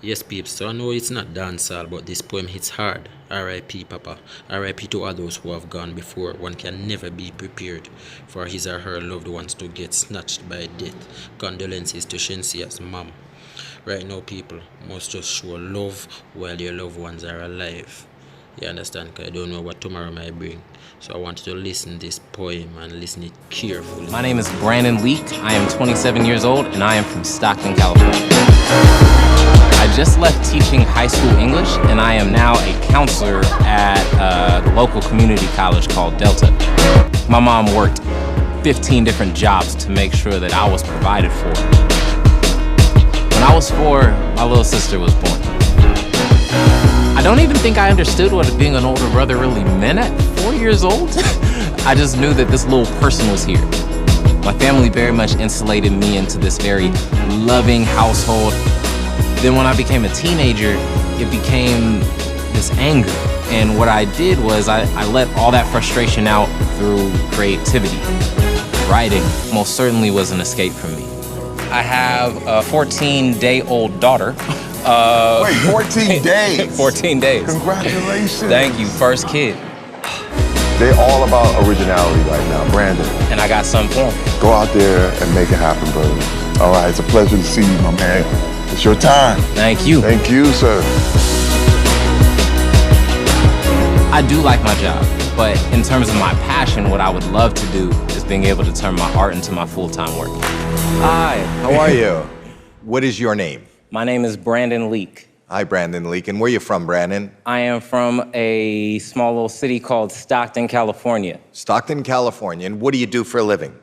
Yes, peeps, so I know it's not dancehall, but this poem hits hard. R.I.P. Papa. R.I.P. to all those who have gone before. One can never be prepared for his or her loved ones to get snatched by death. Condolences to Shensia's mom. Right now, people must just show love while your loved ones are alive. You understand? Because I don't know what tomorrow might bring. So I want you to listen this poem and listen it carefully. My name is Brandon Leak. I am 27 years old and I am from Stockton, California. I just left teaching high school English and I am now a counselor at the local community college called Delta. My mom worked 15 different jobs to make sure that I was provided for. When I was 4, my little sister was born. I don't even think I understood what being an older brother really meant at 4 years old. I just knew that this little person was here. My family very much insulated me into this very loving household. Then when I became a teenager, it became this anger. And what I did was I let all that frustration out through creativity. Writing most certainly was an escape from me. I have a 14-day-old daughter. Wait, 14 days? 14 days. Congratulations. Thank you, first kid. They're all about originality right now, Brandon. And I got something for him. Go out there and make it happen, brother. All right, it's a pleasure to see you, my man. It's your time. Thank you. Thank you, sir. I do like my job, but in terms of my passion, what I would love to do is being able to turn my art into my full-time work. Hi, how are you? What is your name? My name is Brandon Leak. Hi, Brandon Leak. And where are you from, Brandon? I am from a small little city called Stockton, California. Stockton, California. And what do you do for a living?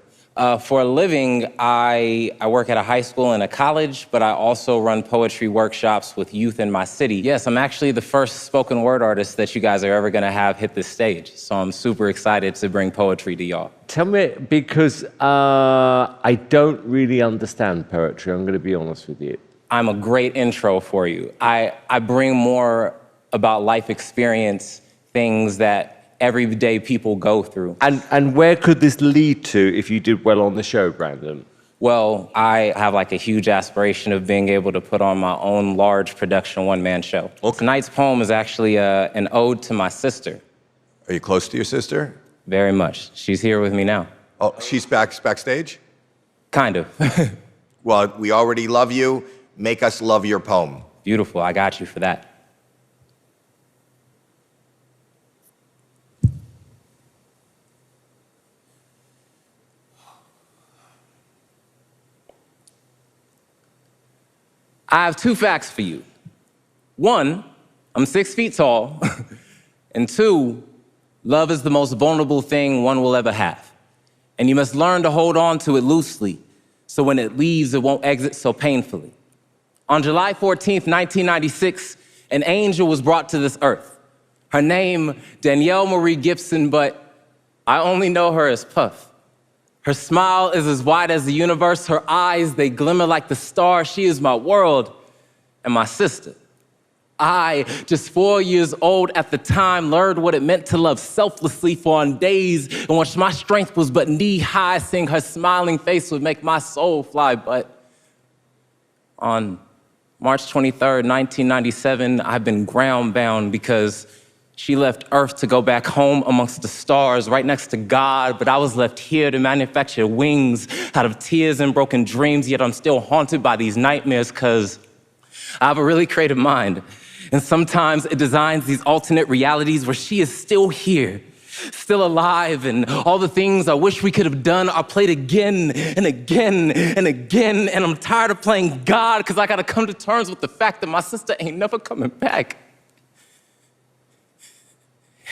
For a living, I work at a high school and a college, but I also run poetry workshops with youth in my city. Yes, I'm actually the first spoken word artist that you guys are ever gonna have hit this stage, so I'm super excited to bring poetry to y'all. Tell me, because I don't really understand poetry, I'm gonna be honest with you. I'm a great intro for you. I bring more about life experience, things that everyday people go through. And where could this lead to if you did well on the show, Brandon? Well, I have like a huge aspiration of being able to put on my own large production one-man show. Well, tonight's poem is actually an ode to my sister. Are you close to your sister? Very much. She's here with me now. Oh, she's backstage? Kind of. Well, we already love you. Make us love your poem. Beautiful, I got you for that. I have 2 facts for you. 1, I'm 6 feet tall. And 2, love is the most vulnerable thing one will ever have. And you must learn to hold on to it loosely, so when it leaves, it won't exit so painfully. On July 14th, 1996, an angel was brought to this earth. Her name, Danielle Marie Gibson, but I only know her as Puff. Her smile is as wide as the universe. Her eyes, they glimmer like the stars. She is my world and my sister. I, just 4 years old at the time, learned what it meant to love selflessly, for on days in which my strength was but knee-high, seeing her smiling face would make my soul fly. But on March 23rd, 1997, I've been ground-bound because she left Earth to go back home amongst the stars, right next to God, but I was left here to manufacture wings out of tears and broken dreams, yet I'm still haunted by these nightmares because I have a really creative mind. And sometimes it designs these alternate realities where she is still here, still alive, and all the things I wish we could have done are played again and again and again, and I'm tired of playing God because I gotta come to terms with the fact that my sister ain't never coming back.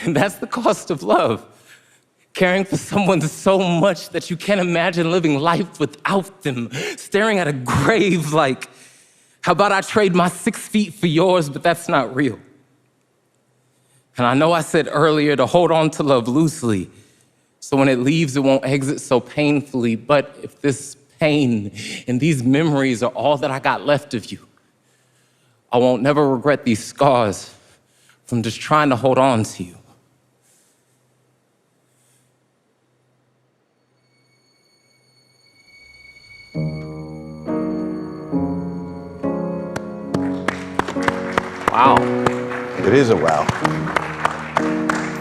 And that's the cost of love. Caring for someone so much that you can't imagine living life without them. Staring at a grave like, how about I trade my 6 feet for yours, but that's not real. And I know I said earlier to hold on to love loosely, so when it leaves, it won't exit so painfully. But if this pain and these memories are all that I got left of you, I won't never regret these scars from just trying to hold on to you. Wow. It is a wow.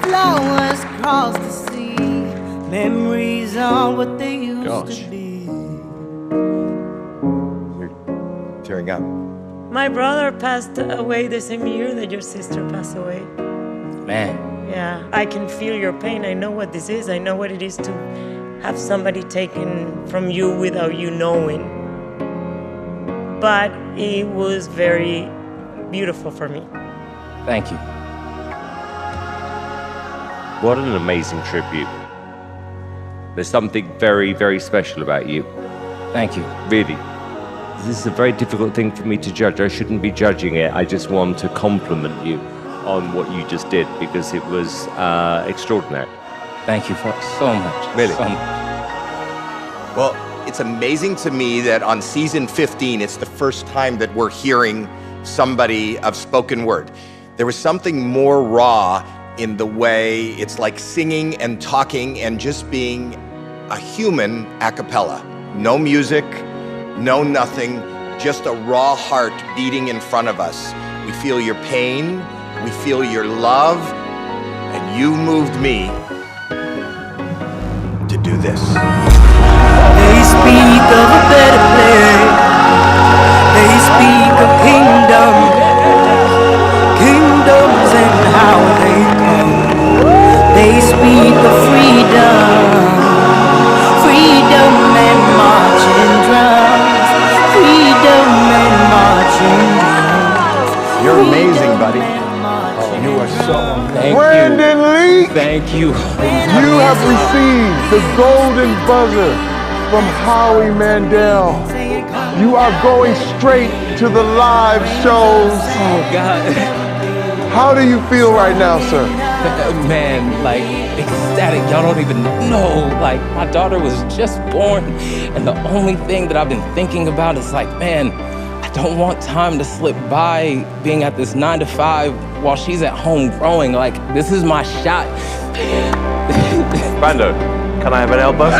Flowers across the sea, memories are what they used Gosh. to be. You're tearing up. My brother passed away the same year that your sister passed away. Man, Yeah, I can feel your pain. I know what this is. I know what it is to have somebody taken from you without you knowing. But it was very beautiful for me. thank you. What an amazing tribute. There's something very, very special about you. Thank you. Really. This is a very difficult thing for me to judge. I shouldn't be judging it. I just want to compliment you on what you just did because it was extraordinary. Thank you for so much. Really? So much. Well, it's amazing to me that on season 15, it's the first time that we're hearing somebody of spoken word. There was something more raw in the way it's like singing and talking and just being a human a cappella. No music, no nothing, just a raw heart beating in front of us. We feel your pain, we feel your love, and you moved me to do this. They speak of a better place. They speak of kingdoms and how they come. They speak of freedom and marching drums, freedom and marching drums. You're amazing, buddy. You are so Thank Brandon Lee, you. Thank you. you have received the golden buzzer from Howie Mandel. You are going straight to the live shows. Oh, God. How do you feel right now, sir? Man, like, ecstatic. Y'all don't even know. Like, my daughter was just born, and the only thing that I've been thinking about is like, man, I don't want time to slip by being at this 9 to 5 while she's at home growing. Like, this is my shot. Brando, can I have an elbow?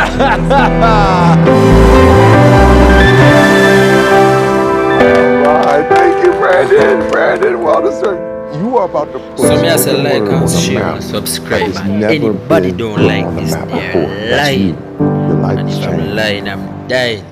All right, thank you, Brandon, well deserved. You are about to put So me I say spoken like word and on the share map and subscribe. that has And never anybody been don't put like on the this, map they're before. That's you. lying. Your life And is if I'm changed. lying, I'm dying.